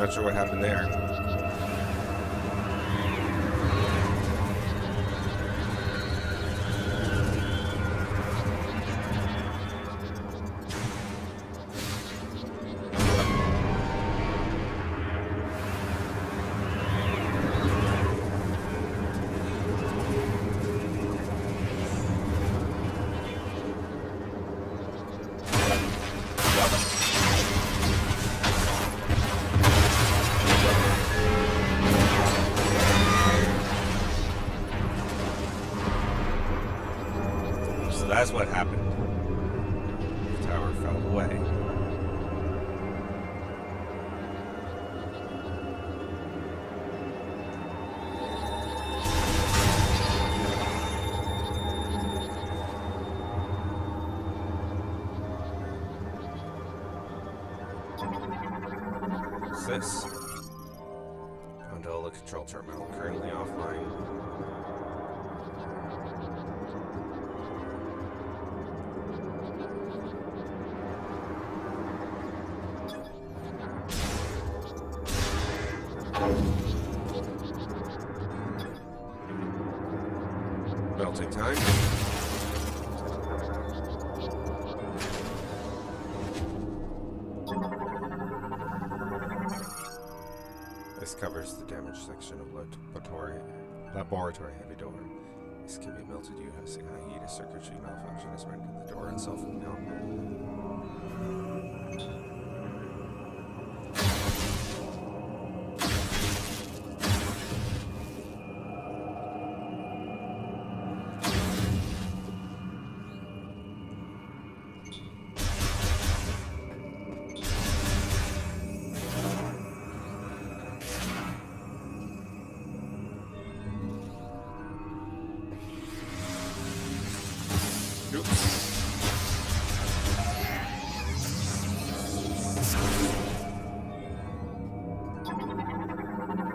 Not sure what happened there. That's what happened. The tower fell away. What's this? Gondola control terminal currently offline. Melting time. This covers the damaged section of laboratory heavy door. This can be melted using high heat. A circuitry malfunction has rendered the door itself inoperable.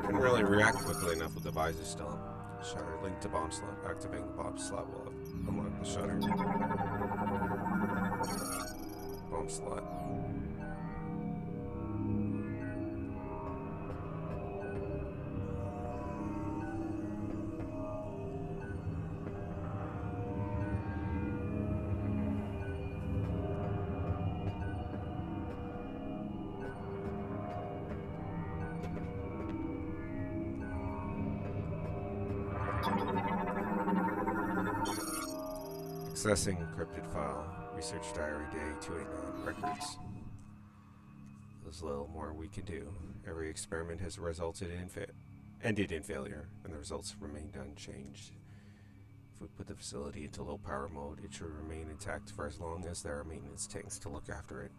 Couldn't really react quickly enough with the visor still up. Shutter linked to bomb slot. Activating the bomb slot will unlock the shutter. Bomb slot. Accessing encrypted file. Research diary day 289 records. There's little more we can do. Every experiment has ended in failure, and the results remained unchanged. If we put the facility into low power mode, it should remain intact for as long as there are maintenance tanks to look after it.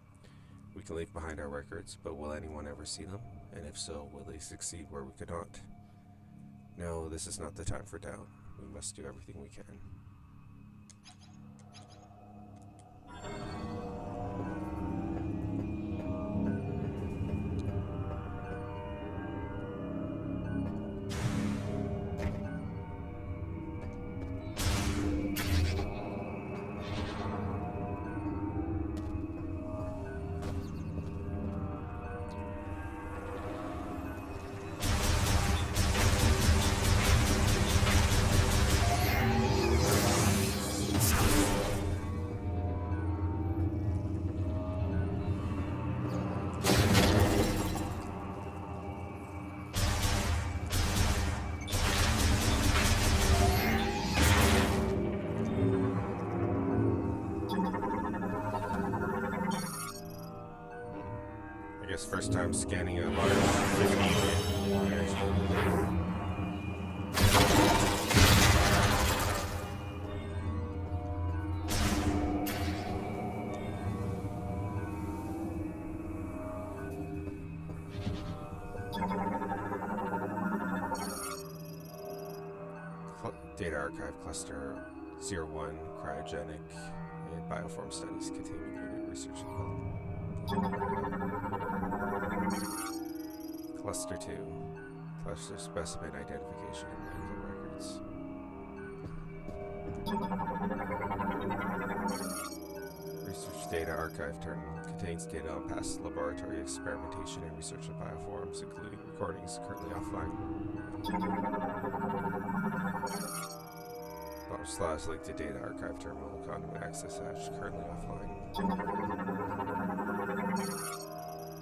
We can leave behind our records, but will anyone ever see them? And if so, will they succeed where we could not? No, this is not the time for doubt. We must do everything we can. First time scanning a large 50 energy. Data archive cluster 01 cryogenic and bioform studies containment unit research and development. Cluster 2. Cluster specimen identification and medical records. Research data archive contains data on past laboratory experimentation and research of bioforms, including recordings currently offline. /link to data archive terminal conduit access hash currently offline.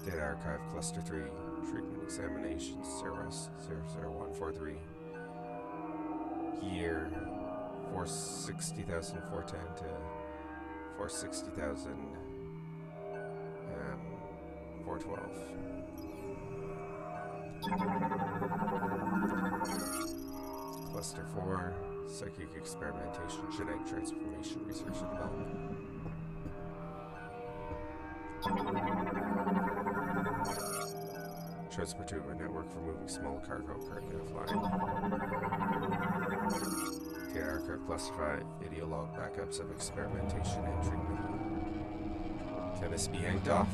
Data archive cluster 3 treatment examinations 00143 year 460,410 to 460,000 412. Cluster 4 psychic experimentation genetic transformation research and development. Transfer to a network for moving small cargo currently offline. Data archive classified video log backups of experimentation and treatment. Can this be yanked off?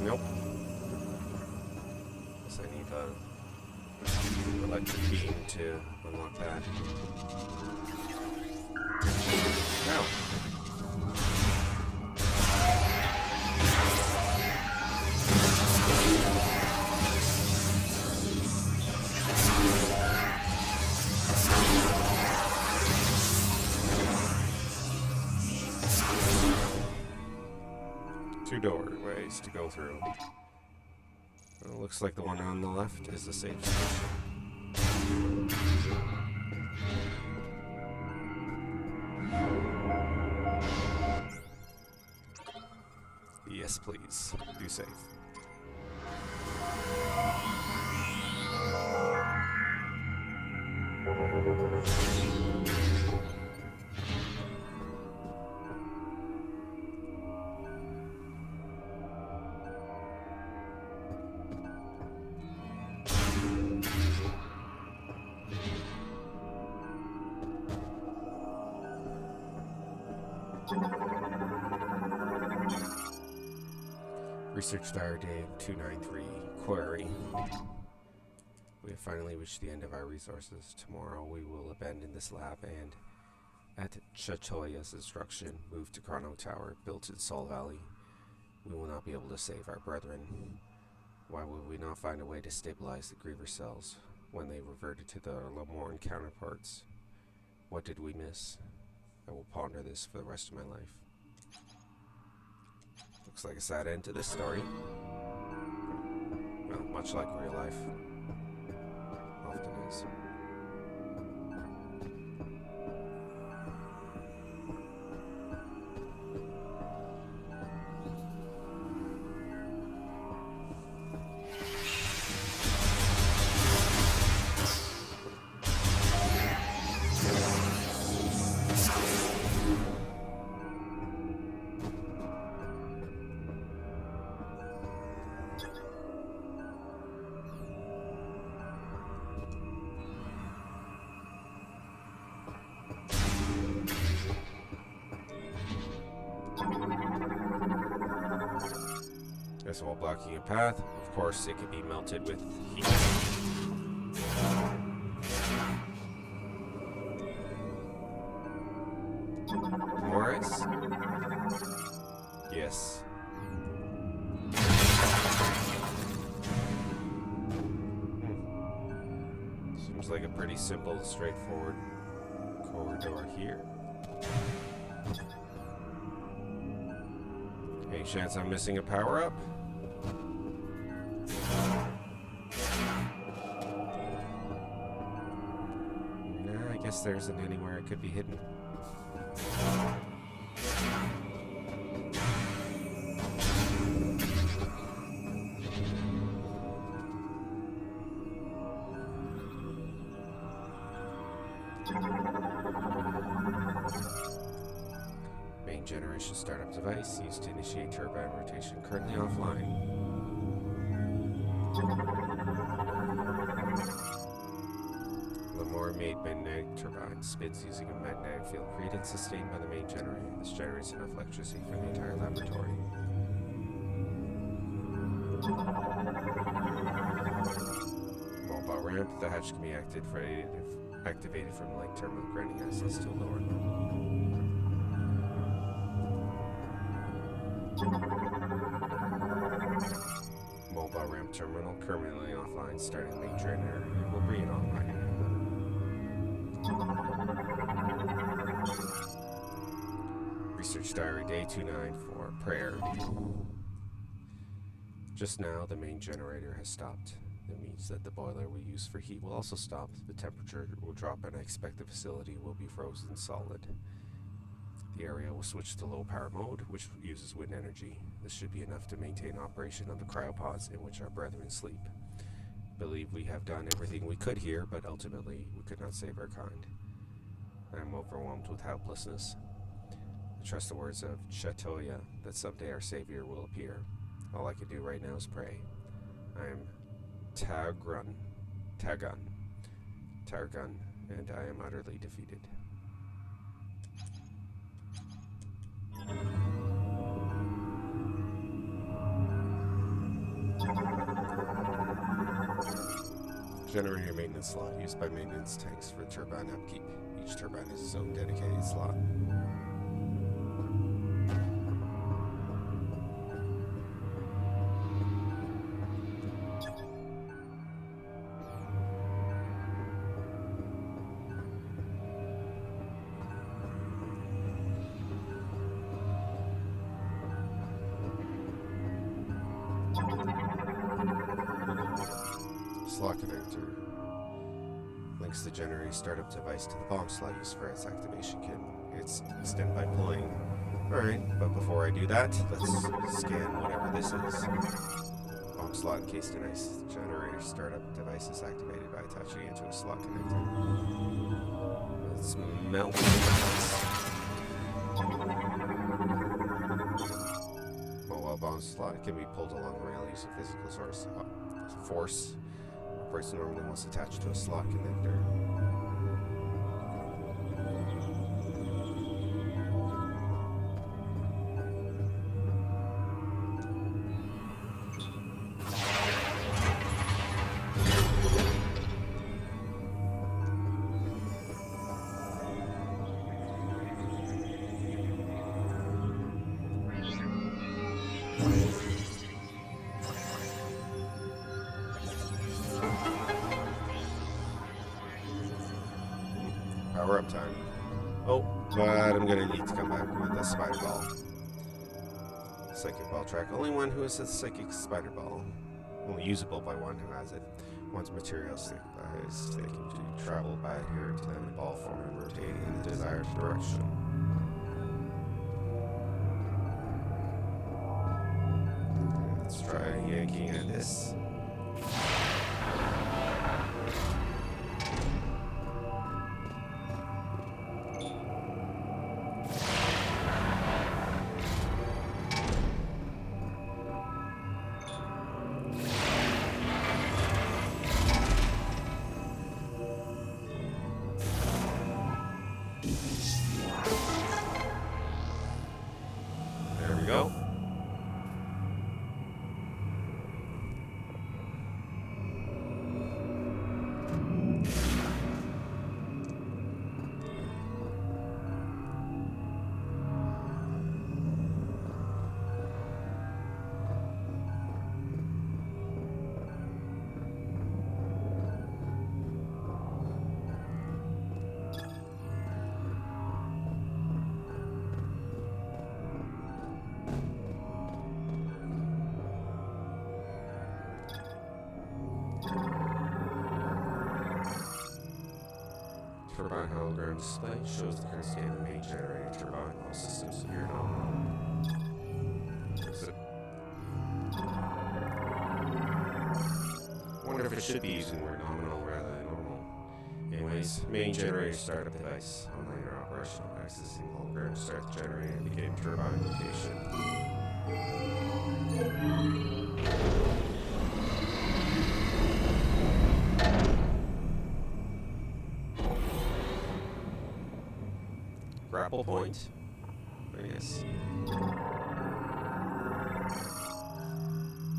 Nope. Guess I need the electric beam to unlock that. No. Two doorways to go through. Well, looks like the one on the left is the safe station. Yes, please. Do safe. Research Diary Day 293. Query. We have finally reached the end of our resources. Tomorrow we will abandon this lab and, at Chatoya's instruction, move to Chrono Tower, built in Sol Valley. We will not be able to save our brethren. Why would we not find a way to stabilize the Griever cells when they reverted to their Lamorne counterparts? What did we miss? I will ponder this for the rest of my life. Looks like a sad end to this story. Well, much like real life often is. While blocking a path, of course, it can be melted with heat. More ice? Yes. Seems like a pretty simple, straightforward corridor here. Any chance I'm missing a power-up? I guess there isn't anywhere it could be hidden. Main generation startup device used to initiate turbine rotation currently offline. Made magnetic turbine spins using a magnetic field created and sustained by the main generator. This generates enough electricity for the entire laboratory. Mobile ramp. The hatch can be activated Activated from the light terminal, granting access to a lower level. Mobile ramp terminal currently offline. Starting main generator will bring it online. Research Diary Day 294. Priority. Just now, the main generator has stopped. That means that the boiler we use for heat will also stop. The temperature will drop, and I expect the facility will be frozen solid. The area will switch to low power mode, which uses wind energy. This should be enough to maintain operation of the cryopods in which our brethren sleep. Believe we have done everything we could here, but ultimately we could not save our kind. I am overwhelmed with helplessness. I trust the words of Chatoya that someday our savior will appear. All I can do right now is pray. I am Targun, and I am utterly defeated. Generator maintenance slot used by maintenance tanks for turbine upkeep. Each turbine has its own dedicated slot. Slot connector links the generator startup device to the bomb slot used for its activation kit. It's extended by pulling. Alright, but before I do that, let's scan whatever this is. Bomb slot encased in ice. Generator startup device is activated by attaching it to a slot connector. Let's melt the mobile bomb slot can be pulled along the rail using physical force. Operates normally once attached to a slot connector. Power up time. Oh, but I'm gonna need to come back with the spider ball. Psychic ball track. Only one who has a psychic spider ball. Only usable by one who has it. One's material stick is taken to travel by adhering to them in ball form and rotating in the desired direction. Let's try yanking at this. There we go. Turbine hologram display shows the current state of the main generator turbine. All systems appear nominal. I wonder if it should be using the word nominal rather than normal. Anyways, main generator startup device. Online or operational. Accessing hologram to start the generator and begin turbine rotation. Grapple point. Very nice.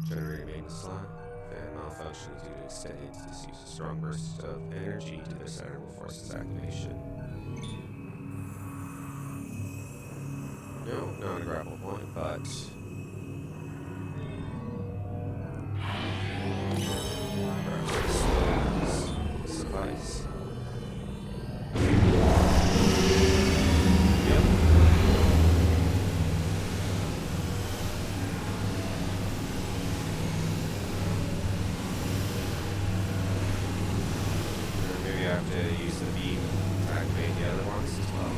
Generator maintenance slot. Fan malfunctioning due to extended disuse a strong burst of energy to the center will force its activation. No, not a grapple point, but suffice. Maybe I have to use the beam to activate the other ones as well.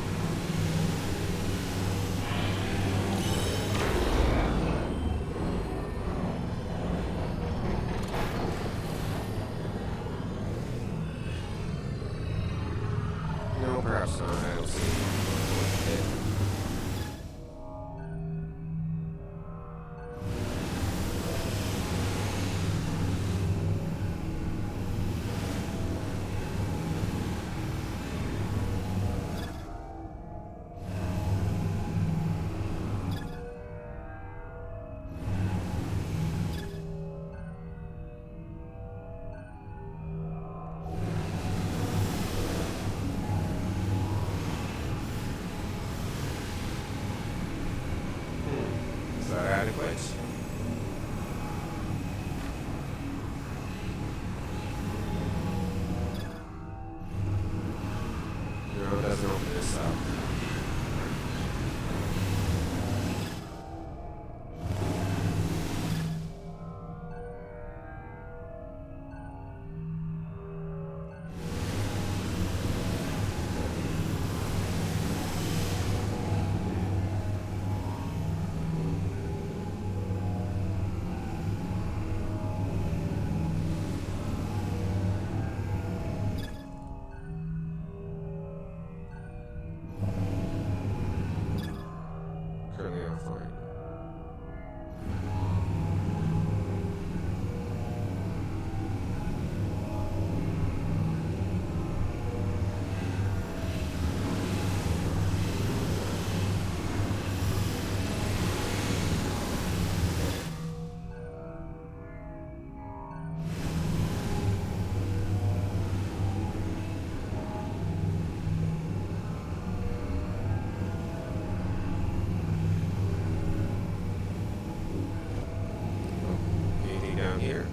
No, perhaps not. I don't see it. Is that adequate? No, it doesn't open this up. Currently offline. Anything down here?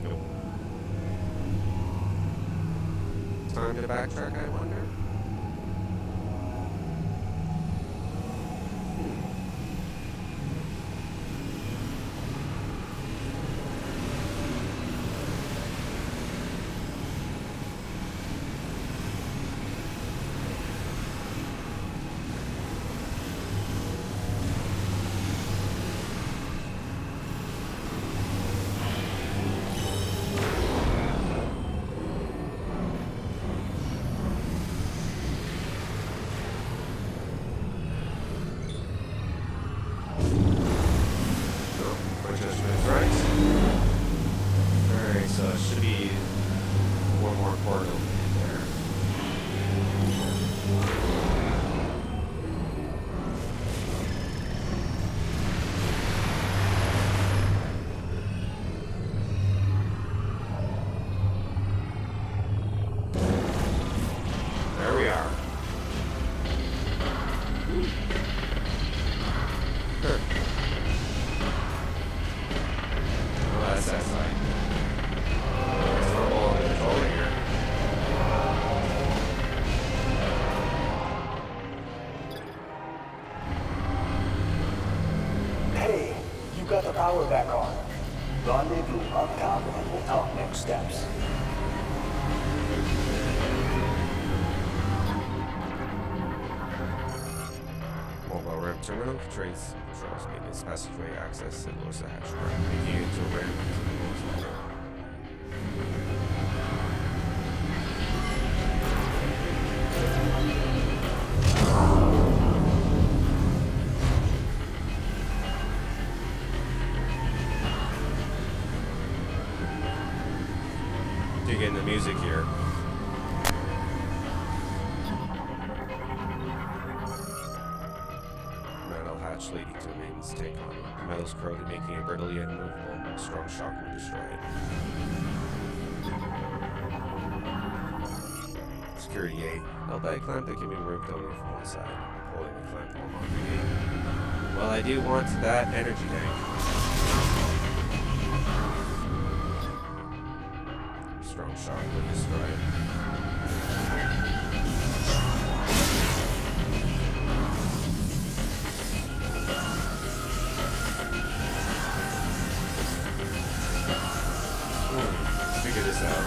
Nope. Time to backtrack, I wonder? My judgment's right. Alright, so it should be one more portal in there. There we are. Well, that's satisfying. It's normal on the controller here. Hey, you got the power back on. Rendezvous up top and we'll talk next steps. Mobile ramp terminal controls maintenance passageway access and lowers the hatch ramp, making it to a ramp to the lowest level. Dig in the music here. Metal latch leading to a maiden's take on it. The metal's corroded, making it brittle yet immovable. A strong shock will destroy it. Security gate. Held by a clamp that can be removed only from one side. Pulling the clamp will unlock the gate. Well, I do want that energy tank. Strong shock will destroy it. Let's figure this out.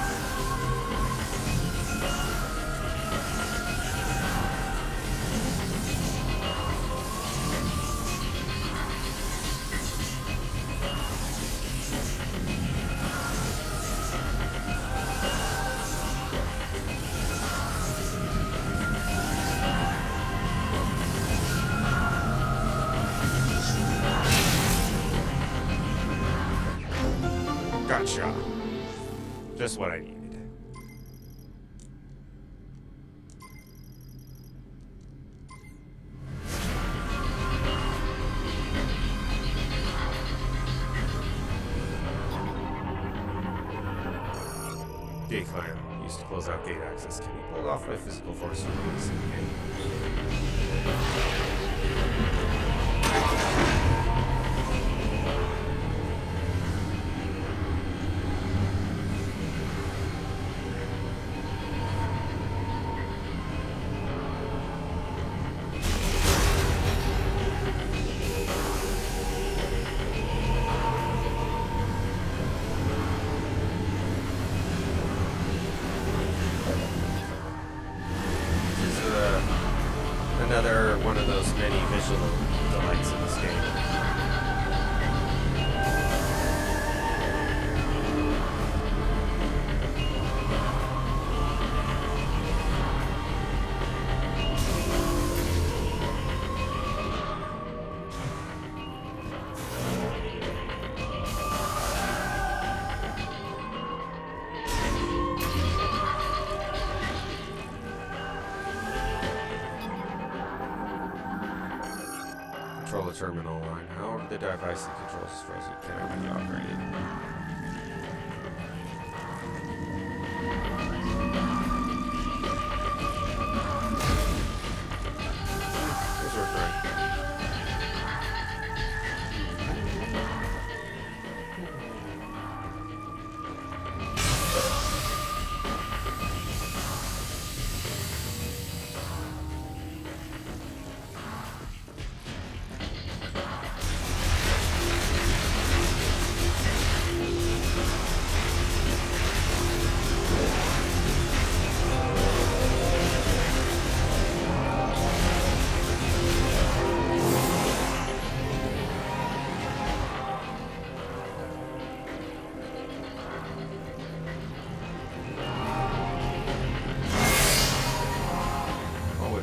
Gotcha. Just what I needed. Gate clamp, used to close out gate access, can be pulled off by physical force or release in the gate. Another one of those many visual delights in this game. Control the terminal line. However, the device that controls is frozen. Cannot be operated. This worked right.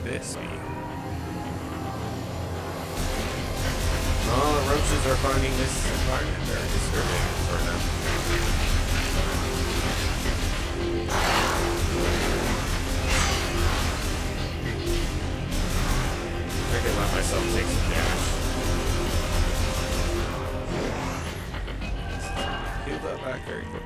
This be? Oh, the roaches are finding this environment very disturbing for them. I can let myself take some damage. Heal that back very quick.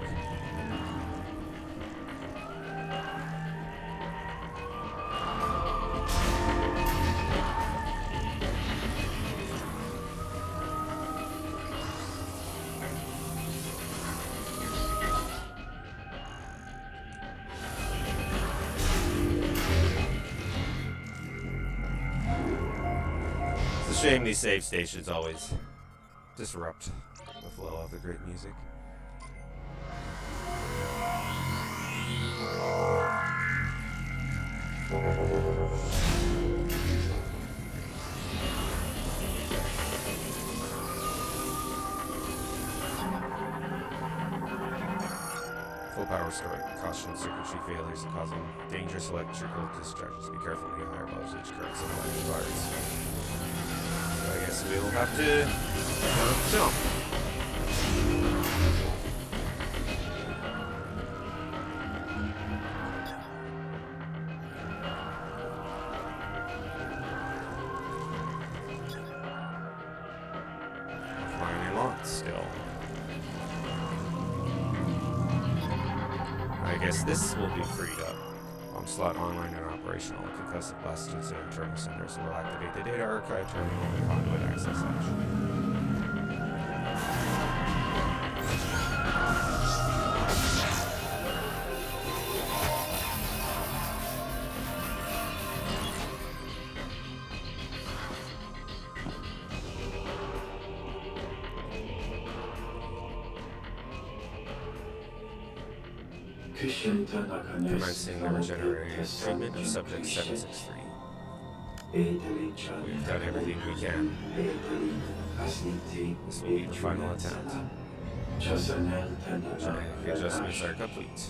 Shame these save stations always disrupt the flow of the great music. Full power story. Caution circuitry failures and causing dangerous electrical discharges. Be careful near higher voltage currents and electric wires. I guess we'll have to jump. still. I guess this will be freed up. Bomb slot online and operational. Concussive blast to internal centers will activate the data archive terminal and conduit access hatch. Commencing the regenerative treatment of subject 763. We've done everything we can. This will be the final attempt. Genetic adjustments are complete.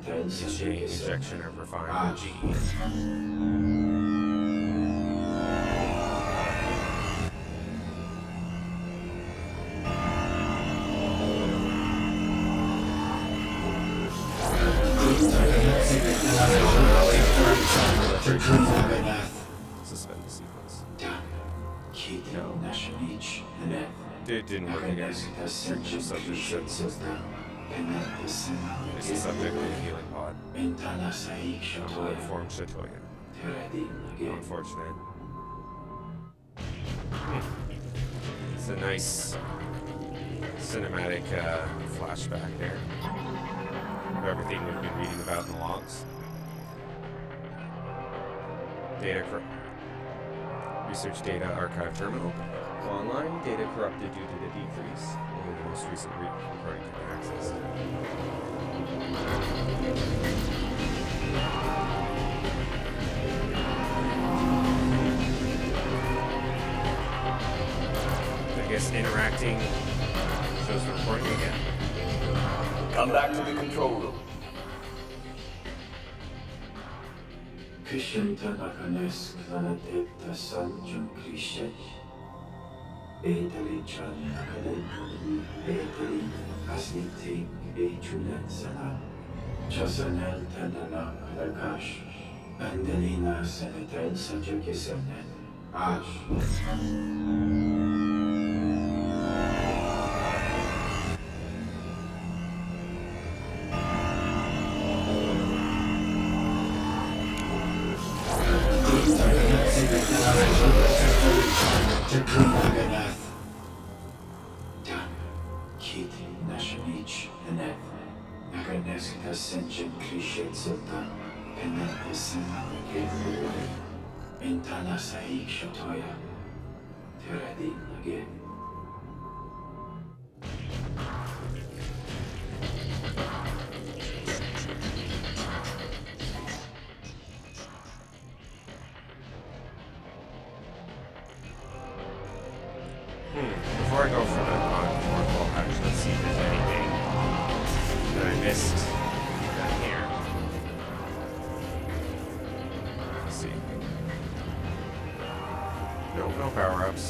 Initiating injection of refined G. Suspend the sequence. No. It didn't work again. Treatment of subject 763. It's a subject in a healing pod. Formed Shatoya. Unfortunate. It's a nice cinematic flashback there of everything we've been reading about in the logs. Research data archive terminal. Online, data corrupted due to the decrease. Only the most recent recording can be accessed. I guess interacting shows the recording again. Come back to the control room. Kışında nakanes klanet etta sancım krişet. Eteli çan nakalen eteli asnitik eçülen sana. Çasanel tendana alakaş. Bendelina senetel saca kesenen. Aş. Before I go for the non-formal, I'll actually see if there's anything that I missed down here. Let's see. No power-ups.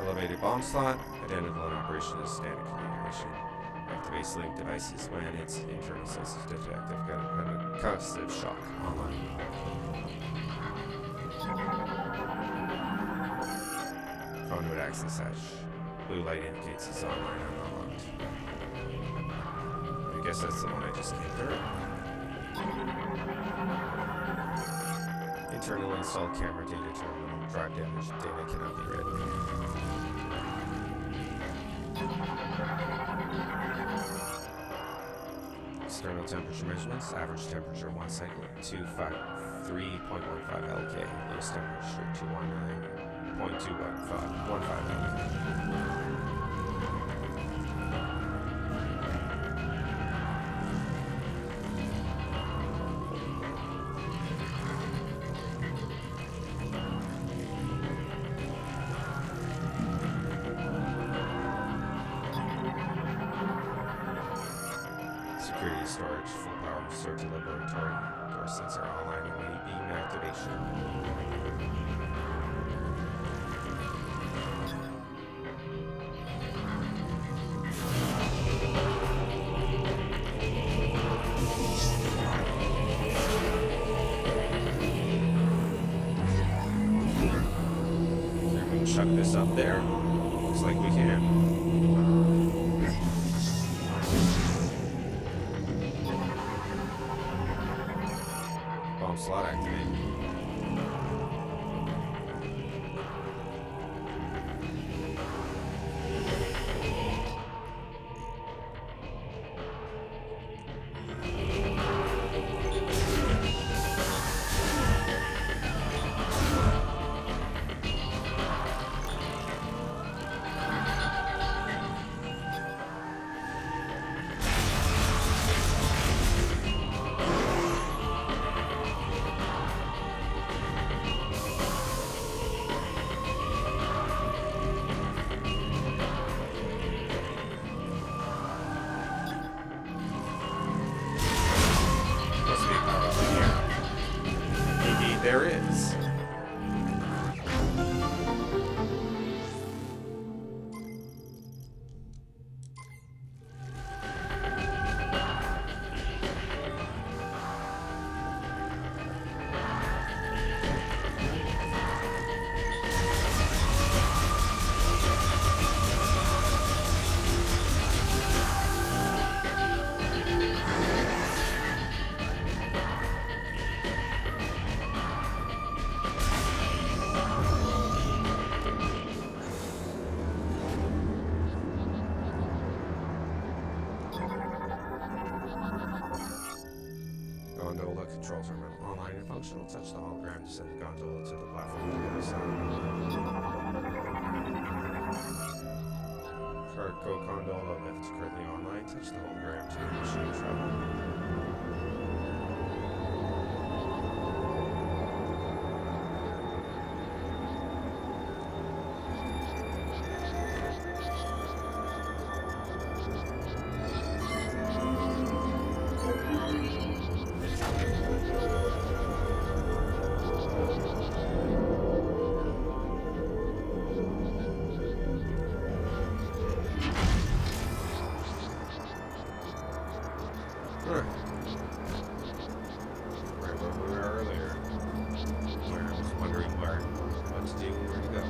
Elevated bomb slot. Identical in operation as standard configuration. Activates link devices when its internal sensors detect concussive shock online. Conduit access hatch. Blue light indicates it's online and unlocked. I guess that's the one I just came through. Internally installed camera data terminal. Drive damage data cannot be read. External temperature measurements. Average temperature 1 cycle 3.15 LK. Lowest temperature 219.215 LK. storage, full power restored to laboratory. Door sensor online, UAV beam activation. Can we chuck this up there? Looks like we can. Bomb slot activated. There is. Gondola control terminal online and functional. Touch the hologram to send the gondola to the platform on the other side. Cargo gondola lift currently online. Touch the hologram to initiate travel. Right where we were earlier, where I was wondering what to do and where to go.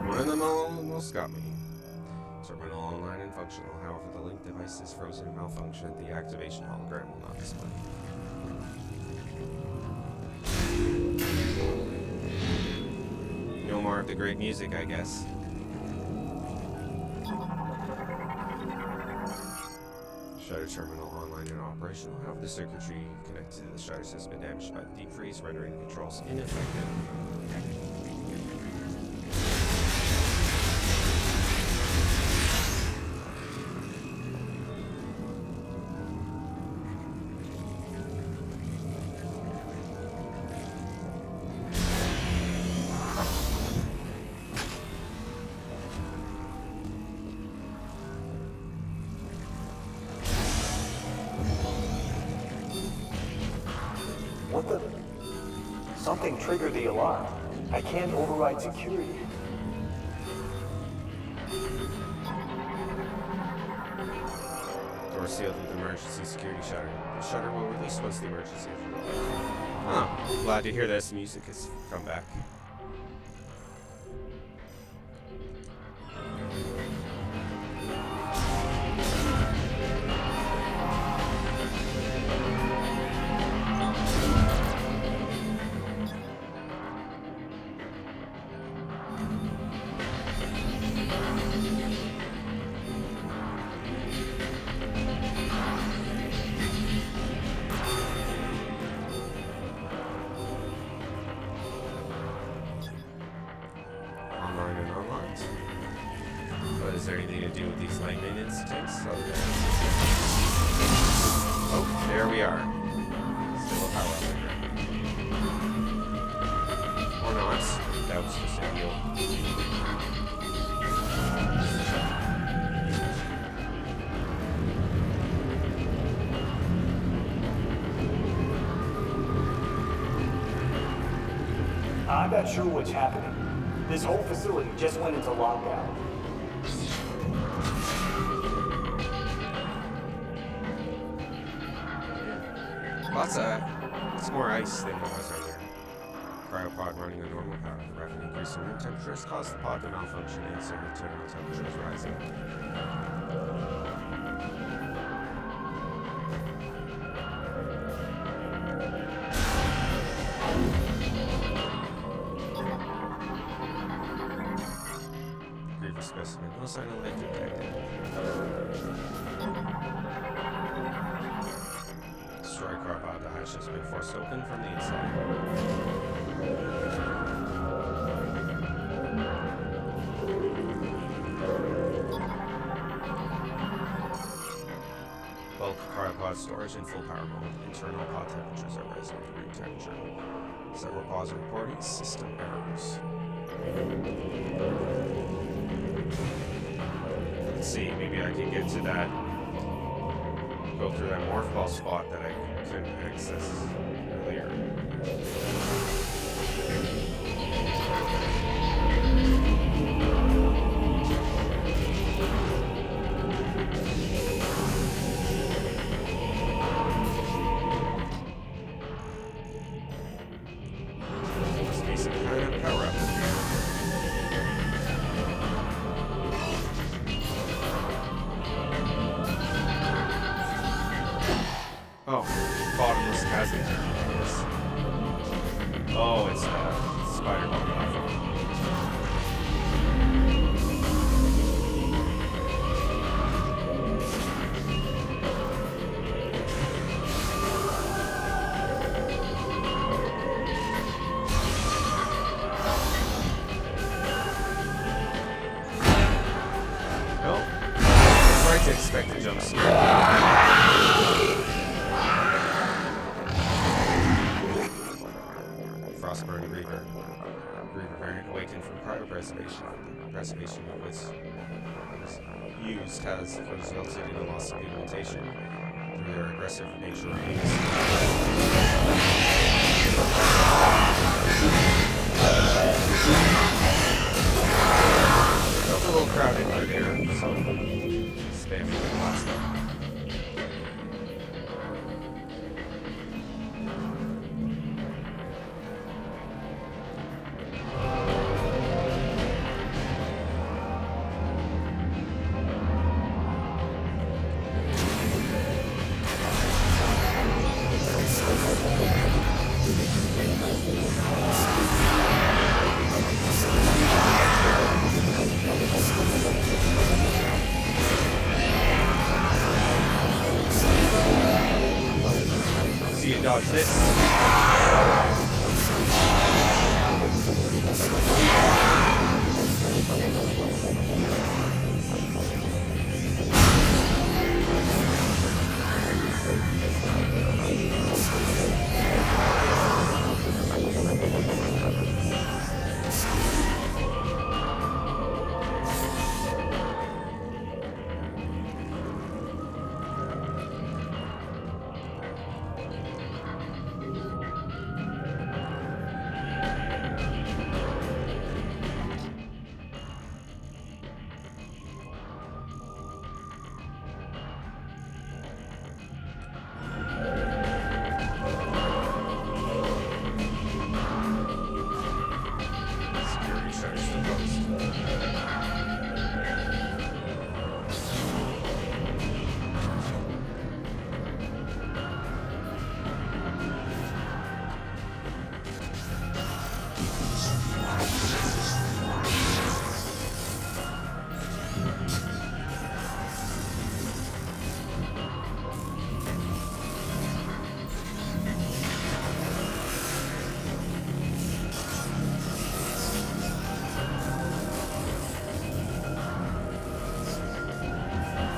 One of them almost got me. Terminal online and functional. However, the link device is frozen and malfunctioned. The activation hologram will not display. No more of the great music, I guess. Shutter terminal online and operational. However, the circuitry connected to the shutters has been damaged by the deep freeze, rendering controls ineffective. What the? Something triggered the alarm. I can't override security. Door sealed with emergency security shutter. The shutter will release once the emergency is released. Oh, glad to hear this music has come back. Online and unlocked. But is there anything to do with these lightning incidents? Okay. Oh, there we are. Still a power up there. Or not. That was just a heal. I'm not sure what's happening. This whole facility just went into lockdown. It's more ice than it was earlier. Cryopod running a normal power. Rapid increase in room temperatures caused the pod to malfunction and some internal temperatures rising. Grievous specimen. No sign of life detected. Destroy cryopod. The hatch has been forced open from the inside. Bulk cryopod storage in full power mode. Internal pod temperatures are rising to room temperature. Several pods are reporting system errors. Let's see, maybe I can get to that. Go through that morph ball spot that I couldn't access earlier. Must be some kind of power up. Oh, bottomless chasm. Yes. Oh, it's a spider ball platform. Nope. Right to expect a jump scare. Frostburn Reaver. Reaver variant awakened from cryopreservation. The preservation of which was used has resulted in a loss of pigmentation through their aggressive nature of use. Felt a little crowded right here, so spamming the last one. See you dodge this.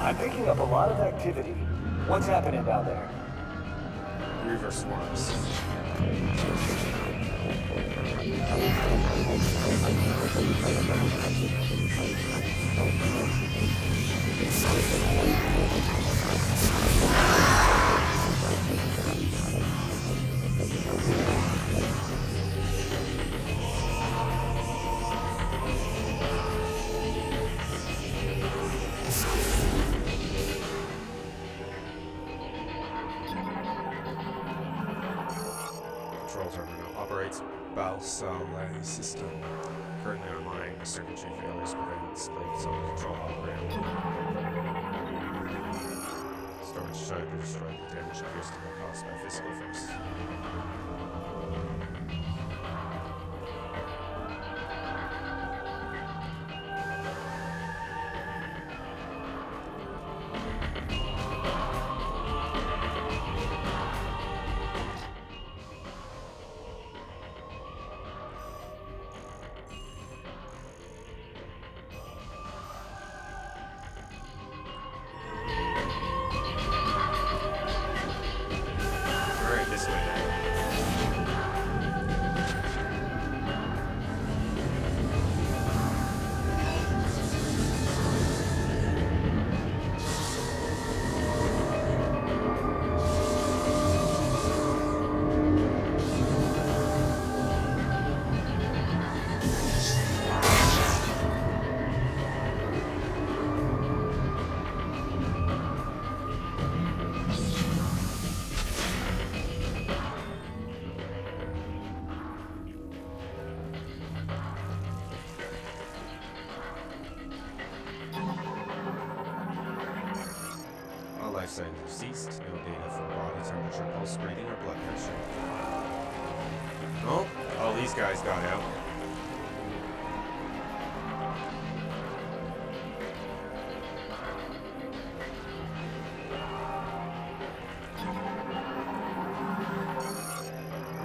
I'm picking up a lot of activity. What's happening down there? Reverse warps. Control terminal operates Balsalai system. Currently online, circuitry failures prevent display facility control hologram. Storage trying to destroy the damage appears to be caused by physical force. Alright, this way then. All life signs have ceased. No data from body temperature, pulse breathing, or blood pressure. Oh, all these guys got out.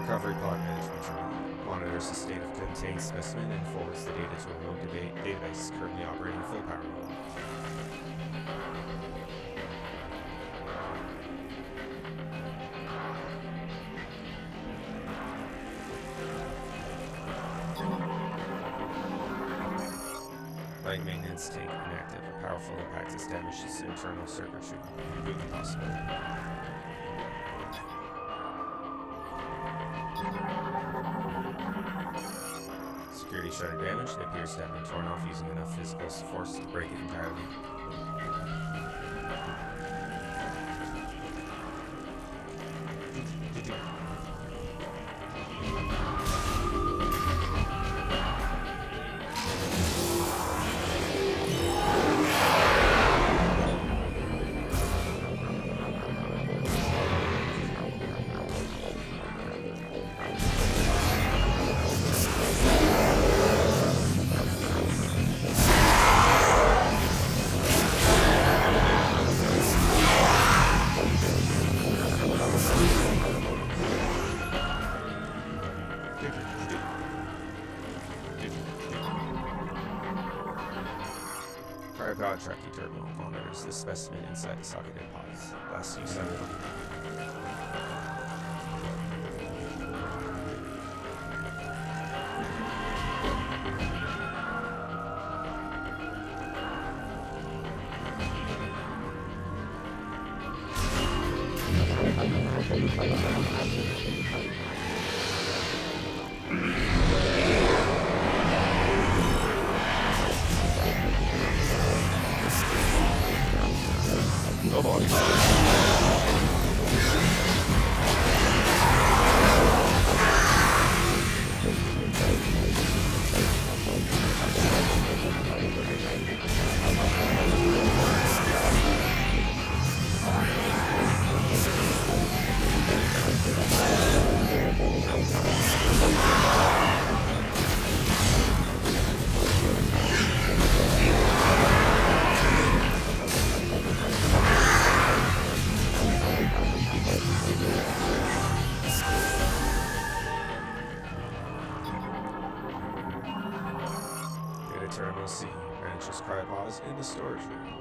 Recovery pod management terminal monitors the state of contained specimen and forwards the data to a remote database currently operating full power mode. Light maintenance tank inactive. A powerful impact has damaged its internal circuitry. Completely possible. Security shutter damaged. It appears to have been torn off using enough physical force to break it entirely. Cryopod tracking terminal monitors the specimen inside the socket and pods. Last use unknown. Oh boy. Terminal C, manages cryopods in the storage room.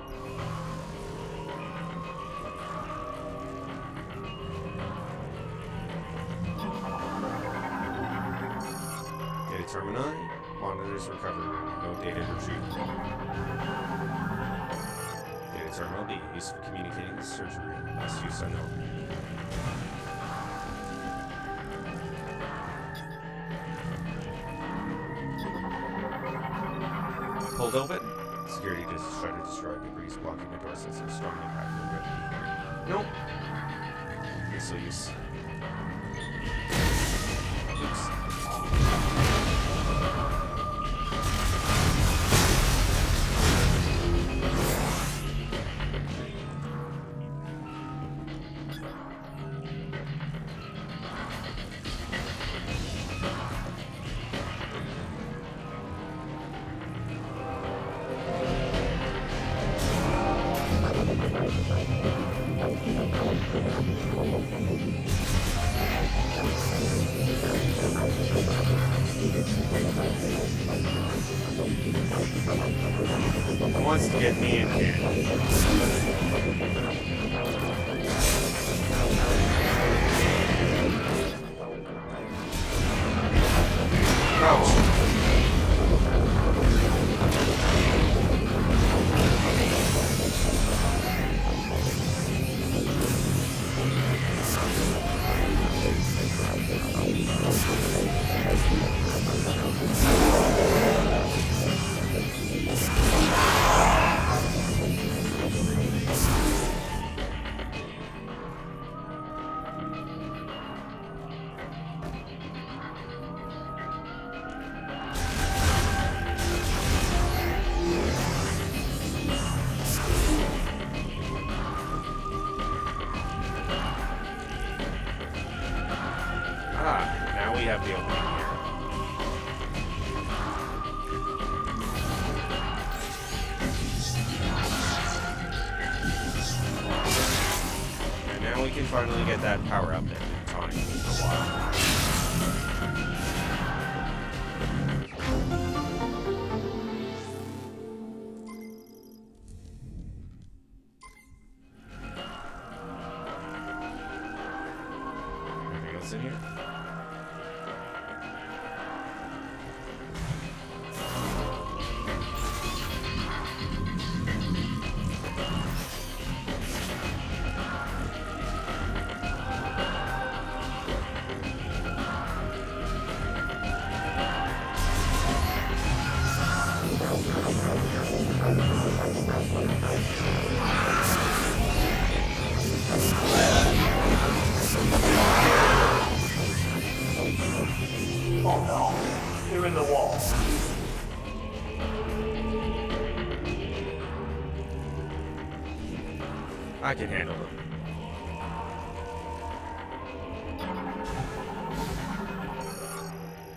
Termini. Monitors recover. No data retrieved. Data terminal B. Used for communicating with surgery. Last use unknown. Pulled open. Security just tried to destroy debris blocking the door sensor. Strong impact will rip. Nope. Missile use. Oops. Wants to get me in here. Ouch. Now we have the opening here. And now we can finally get that power up that we've been taunting for a while. Anything else in here? Oh no, they're in the wall. I can handle them.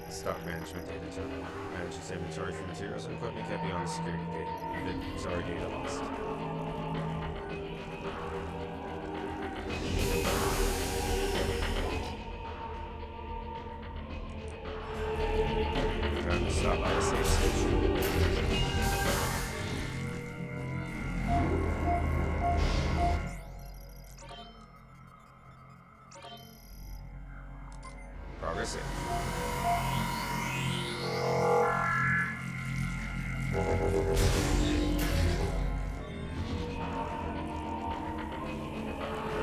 Stock management data terminal. Manages inventory for materials and equipment kept beyond the security gate. Inventory data lost. Time to stop by the safe station. Progress in.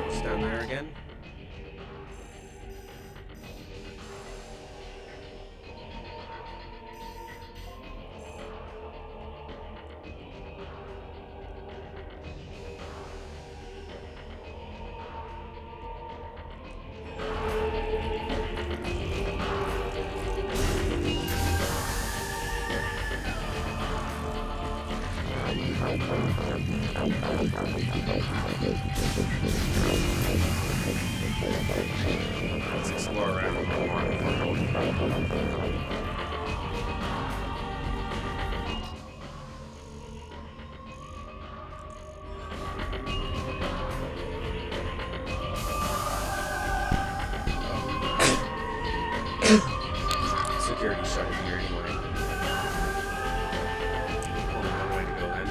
It's down there again. Let's explore around a little more. Security shut it here anyway. Only one way to go then.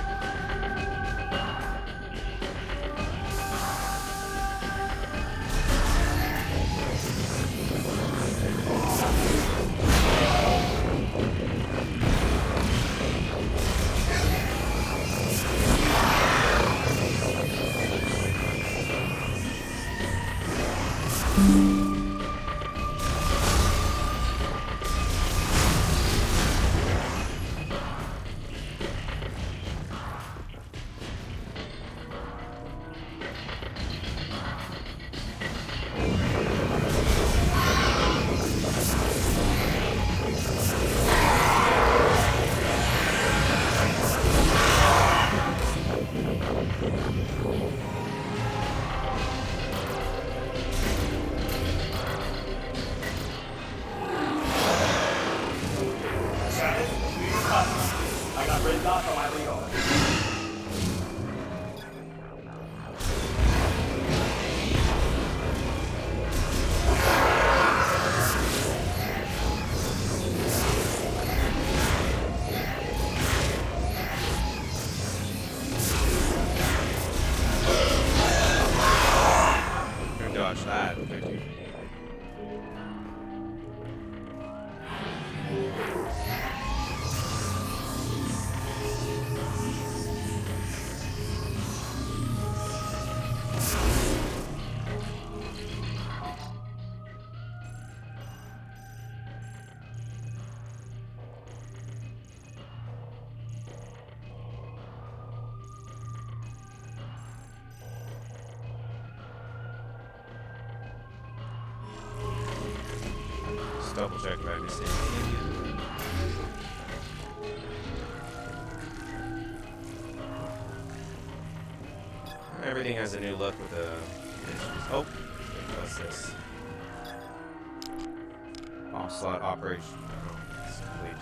red dot on my radar. Gonna dodge that. Thank you. Just double check if I missed anything. Everything has a new look with the issues. Oh, what's this? Off slot operation. Oh, it's complete.